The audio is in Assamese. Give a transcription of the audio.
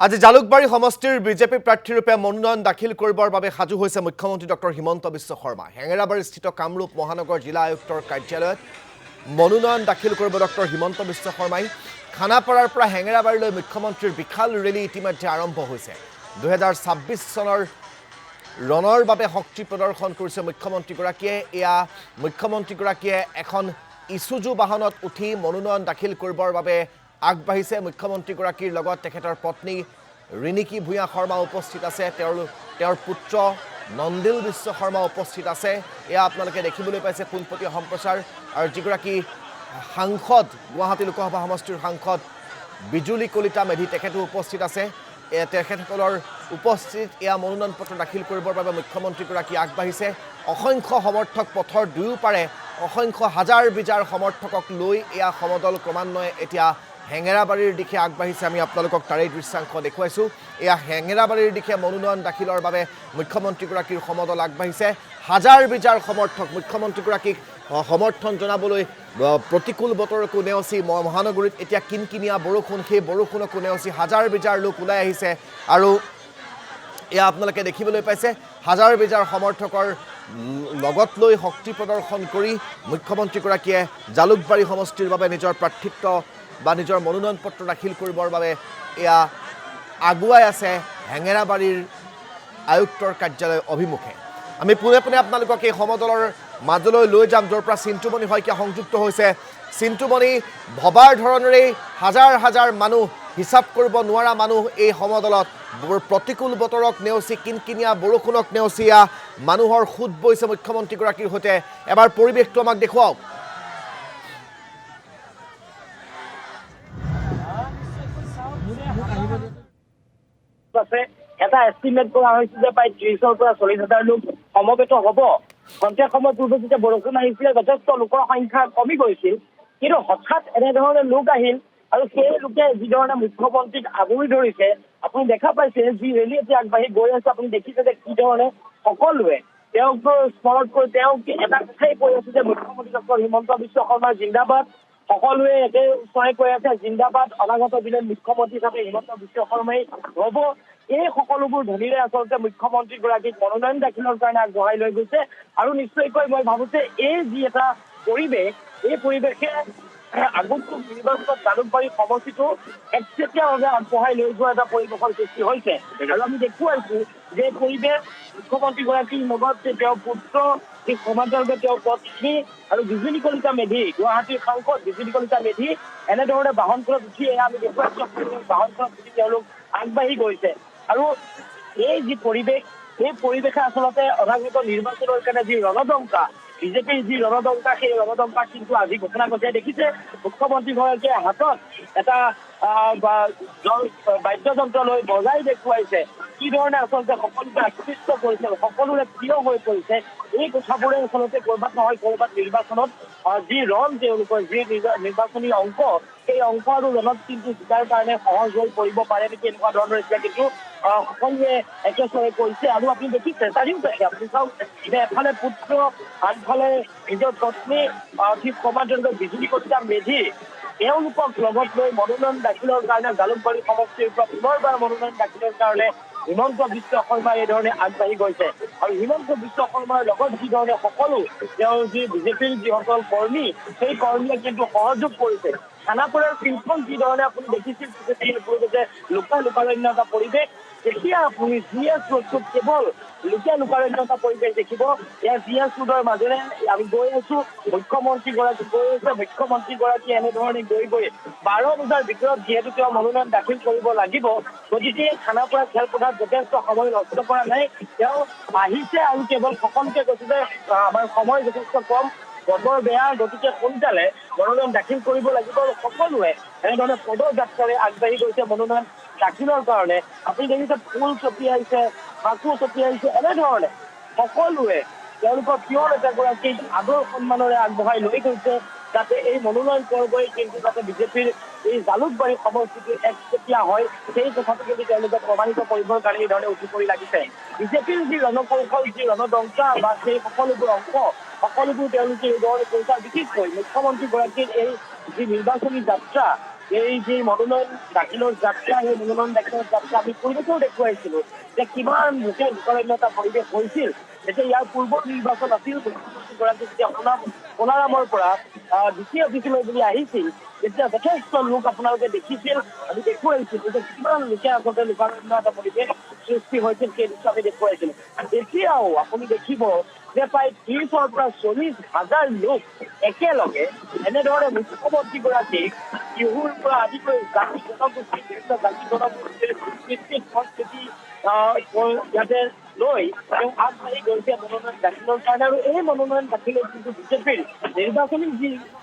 আজি জালুকবাৰী সমষ্টিৰ বিজেপি প্ৰাৰ্থীৰূপে মনোনয়ন দাখিল কৰিবৰ বাবে সাজু হৈছে মুখ্যমন্ত্ৰী ডক্টৰ হিমন্ত বিশ্ব শৰ্মা। হেঙেৰাবাৰীস্থিত কামৰূপ মহানগৰ জিলা আয়ুক্তৰ কাৰ্যালয়ত মনোনয়ন দাখিল কৰিব ডক্টৰ হিমন্ত বিশ্ব শৰ্মাই। খানাপাৰাৰ পৰা হেঙেৰাবাৰীলৈ মুখ্যমন্ত্ৰীৰ বিশাল ৰেলী ইতিমধ্যে আৰম্ভ হৈছে। 2026 চনৰ ৰণৰ বাবে শক্তি প্ৰদৰ্শন কৰিছে মুখ্যমন্ত্ৰীগৰাকীয়ে। এয়া মুখ্যমন্ত্ৰীগৰাকীয়ে এখন ইছুজু বাহনত উঠি মনোনয়ন দাখিল কৰিবৰ বাবে আগবাঢ়িছে। মুখ্যমন্ত্ৰীগৰাকীৰ লগত তেখেতৰ পত্নী ৰিণিকী ভূঞা শৰ্মা উপস্থিত আছে, তেওঁৰ পুত্ৰ নন্দিল বিশ্ব শৰ্মা উপস্থিত আছে। এয়া আপোনালোকে দেখিবলৈ পাইছে পোনপটীয়া সম্প্ৰচাৰ। আৰু যিগৰাকী সাংসদ, গুৱাহাটী লোকসভা সমষ্টিৰ সাংসদ বিজুলী কলিতা মেধি, তেখেতো উপস্থিত আছে। তেখেতসকলৰ উপস্থিত এয়া মনোনয়ন পত্ৰ দাখিল কৰিবৰ বাবে মুখ্যমন্ত্ৰীগৰাকী আগবাঢ়িছে। অসংখ্য সমৰ্থক পথৰ দুয়োপাৰে, অসংখ্য হাজাৰ বিজাৰ সমৰ্থকক লৈ এয়া সমদল ক্ৰমান্বয়ে এতিয়া হেঙেৰাবাৰীৰ দিশে আগবাঢ়িছে। আমি আপোনালোকক তাৰেই দৃশ্যাংশ দেখুৱাইছোঁ। এয়া হেঙেৰাবাৰীৰ দিশে মনোনয়ন দাখিলৰ বাবে মুখ্যমন্ত্ৰীগৰাকীৰ সমদল আগবাঢ়িছে। হাজাৰ বিজাৰ সমৰ্থক মুখ্যমন্ত্ৰীগৰাকীক সমৰ্থন জনাবলৈ প্ৰতিকূল বতৰকো নেওচি মহানগৰীত এতিয়া কিনকিনীয়া বৰষুণ, সেই বৰষুণকো নেওচি হাজাৰ বিজাৰ লোক ওলাই আহিছে। আৰু এয়া আপোনালোকে দেখিবলৈ পাইছে হাজাৰ বিজাৰ সমৰ্থকৰ লগত লৈ শক্তি প্ৰদৰ্শন কৰি মুখ্যমন্ত্ৰীগৰাকীয়ে জালুকবাৰী সমষ্টিৰ বাবে নিজৰ প্ৰাৰ্থিত্ব বা নিজৰ মনোনয়ন পত্ৰ দাখিল কৰিবৰ বাবে এয়া আগুৱাই আছে হেঙেৰাবাৰীৰ আয়ুক্তৰ কাৰ্যালয় অভিমুখে। আমি পোনে পোনে আপোনালোকক এই সমদলৰ মাজলৈ লৈ যাম, য'ৰ পৰা চিন্তুমণি শইকীয়া সংযুক্ত হৈছে। চিন্তুমণি, ভবাৰ ধৰণেৰেই হাজাৰ হাজাৰ মানুহ, হিচাপ কৰিব নোৱাৰা মানুহ এই সমদলত প্ৰতিকূল বতৰক নেওচি, কিনকিনীয়া বৰষুণক নেওচি মানুহৰ সোঁত বৈছে মুখ্যমন্ত্ৰীগৰাকীৰ সৈতে। এবাৰ পৰিৱেশটো আমাক দেখুৱাওক। এটা এষ্টিমেট কৰা হৈছে যে প্ৰায় 30,000 পৰা 40,000 লোক সমবেত হ'ব। সন্ধিয়া সময়ত পূৰ্বে যেতিয়া বৰষুণ আহিছিলে যথেষ্ট লোকৰ সংখ্যা কমি গৈছিল, কিন্তু হঠাৎ এনেধৰণে লোক আহিল আৰু সেই লোকে যিধৰণে মুখ্যমন্ত্ৰীক আগুৰি ধৰিছে, আপুনি দেখা পাইছে যি ৰেলী এতিয়া আগবাঢ়ি গৈ আছে। আপুনি দেখিছে যে কি ধৰণে সকলোৱে তেওঁক স্মৰণ কৰি তেওঁক এটা কথাই কৈ আছে যে মুখ্যমন্ত্ৰী ডক্টৰ হিমন্ত বিশ্ব শৰ্মা জিন্দাবাদ। সকলোৱে একে উচ্চৰে কৈ আছে জিন্দাবাদ, অনাগত দিনত মুখ্যমন্ত্ৰী হিচাপে হিমন্ত বিশ্ব শৰ্মাই হ'ব। এই সকলোবোৰ ধ্বনিৰে আচলতে মুখ্যমন্ত্ৰীগৰাকীক মনোনয়ন দাখিলৰ কাৰণে আগবঢ়াই লৈ গৈছে। আৰু নিশ্চয়কৈ মই ভাবো যে এই যি এটা পৰিৱেশ, এই পৰিৱেশে আগন্তুক নিৰ্বাচনত জালুকবাৰী সমষ্টিটো একচেটিয়াভাৱে আগবঢ়াই লৈ যোৱা এটা পৰিৱেশৰ সৃষ্টি হৈছে। আৰু আমি দেখুৱাইছো যে পৰিৱেশ মুখ্যমন্ত্ৰীগৰাকীৰ লগত তেওঁৰ পুত্ৰ, ঠিক সমান্তৰালভাৱে তেওঁৰ পত্নী আৰু বিজুলী কলিতা মেধি, গুৱাহাটীৰ সাংসদ বিজুলী কলিতা মেধি এনেধৰণে বাহনখনত উঠি আমি দেখুৱাইছো বাহনখনত উঠি তেওঁলোক আগবাঢ়ি গৈছে। আৰু এই যি পৰিৱেশ, এই পৰিৱেশে আচলতে অনাগত নিৰ্বাচনৰ কাৰণে যি ৰণদংকা, বিজেপিৰ যি ৰণদংকা, সেই ৰণদংকা কিন্তু আজি ঘোষণা কৰিছে। দেখিছে মুখ্যমন্ত্ৰীগৰাকীয়ে হাতত এটা বাদ্যযন্ত্ৰ লৈ বজাই দেখুৱাইছে কি ধৰণে আচলতে সকলোকে আকৃষ্ট কৰিছে, সকলোৰে প্ৰিয় হৈ পৰিছে। এই কথাবোৰে আচলতে ক'ৰবাত নহয় ক'ৰবাত নিৰ্বাচনত যি ৰণ, তেওঁলোকৰ যি নিৰ্বাচনী অংক, সেই অংক আৰু ৰণত কিন্তু জিকাৰ কাৰণে সহজ হৈ পৰিব পাৰে নেকি, এনেকুৱা ধৰণৰ এতিয়া কিন্তু সকলোৱে একেস্বৰে কৰিছে। আৰু আপুনি দেখিছে চাৰিওফালে আপুনি চাওক যে এফালে পুত্ৰ, আনফালে নিজৰ পত্নী, ঠিক সমান্তৰালভাৱে বিজুলী কলিতা মেধি, তেওঁলোকক লগত লৈ মনোনয়ন দাখিলৰ কাৰণে জালুকবাৰী সমষ্টিৰ পৰা পুনৰবাৰ মনোনয়ন দাখিলৰ কাৰণে হিমন্ত বিশ্ব শৰ্মাই এই ধৰণে আগবাঢ়ি গৈছে। আৰু হিমন্ত বিশ্ব শৰ্মাৰ লগত যি ধৰণে সকলো তেওঁৰ যি বিজেপিৰ যিসকল কৰ্মী, সেই কৰ্মীয়ে কিন্তু সহযোগ কৰিছে। খানাপাৰাৰ ফিল্ডখন যি ধৰণে আপুনি দেখিছিল যে লোকাৰণ্য এটা পৰিৱেশ, এতিয়া আপুনি GS ৰোডটোত কেৱল লোকাৰণ্য এটা পৰিৱেশ দেখিব। ইয়াৰ GS ৰোডৰ মাজেৰে আমি গৈ আছো, মুখ্যমন্ত্ৰীগৰাকী গৈ আছে। মুখ্যমন্ত্ৰীগৰাকী এনেধৰণে গৈ 12 বজাৰ ভিতৰত যিহেতু তেওঁ মনোনয়ন দাখিল কৰিব লাগিব, গতিকে খানাপাৰা খেলপথাৰত যথেষ্ট সময় নষ্ট কৰা নাই। তেওঁ আহিছে আৰু কেৱল সকলোকে কৈছে যে আমাৰ সময় যথেষ্ট কম, বতৰ বেয়া, গতিকে সোনকালে মনোনয়ন দাখিল কৰিব লাগিব। আৰু সকলোৱে এনেধৰণে পদযাত্ৰাৰে আগবাঢ়ি গৈছে মনোনয়ন দাখিলৰ কাৰণে। আপুনি দেখিছে ফুল ছটিয়াইছে, ফাকু ছটিয়াইছে, এনেধৰণে সকলোৱে তেওঁলোকৰ প্ৰিয় নেতাগৰাকীক আদৰ সন্মানেৰে আগবঢ়াই লৈ গৈছে, যাতে এই মনোনয়ন পৰ্বই কিন্তু যাতে বিজেপিৰ এই জালুকবাৰী সমষ্টিটো একচেটিয়া হয়, সেই কথাটো কিন্তু তেওঁলোকে প্ৰমাণিত কৰিবৰ কাৰণে এই ধৰণে উঠি পৰি লাগিছে। বিজেপিৰ যি ৰণকৌশল, যি ৰণদংকা বা সেই সকলোবোৰ অংশ, সকলোবোৰ তেওঁলোকে এই ধৰণে কৰিছে। বিশেষকৈ মুখ্যমন্ত্ৰীগৰাকীৰ এই যি নিৰ্বাচনী যাত্ৰা, এই যি মনোনয়ন দাখিলৰ যাত্ৰা সেই মনোনয়ন দাখিলৰ যাত্ৰা আমি পূৰ্বতেও দেখুৱাইছিলো যে কিমান লোকে লোকাৰণ্যতা পৰিৱেশ হৈছিল। যেতিয়া ইয়াৰ পূৰ্বৰ নিৰ্বাচন আছিল মুখ্যমন্ত্ৰীগৰাকী যেতিয়া সোণাৰামৰ পৰা ডিচি অফিচলৈ বুলি আহিছিল তেতিয়া যথেষ্ট লোক আপোনালোকে দেখিছিল। আমি দেখুৱাইছিলো যে কিমান লোকে আচলতে লোকাৰণ্যতা পৰিৱেশ সৃষ্টি হৈছিল সেই দৃশ্য আমি দেখুৱাইছিলো। এতিয়াও আপুনি দেখিব যে প্ৰায় 30ৰ পৰা 40,000 লোক একেলগে এনেদৰে মুখ্যমন্ত্ৰীগৰাকীক বিহুৰ পৰা আদি কৰি জাতি জনগোষ্ঠী বিভিন্ন জাতি জনগোষ্ঠীৰ ভিত্তিক সংস্কৃতি ইয়াতে লৈ তেওঁ আগবাঢ়ি গৈছে মনোনয়ন দাখিলৰ কাৰণে। আৰু এই মনোনয়ন দাখিলত কিন্তু বিজেপিৰ নিৰ্বাচনী যি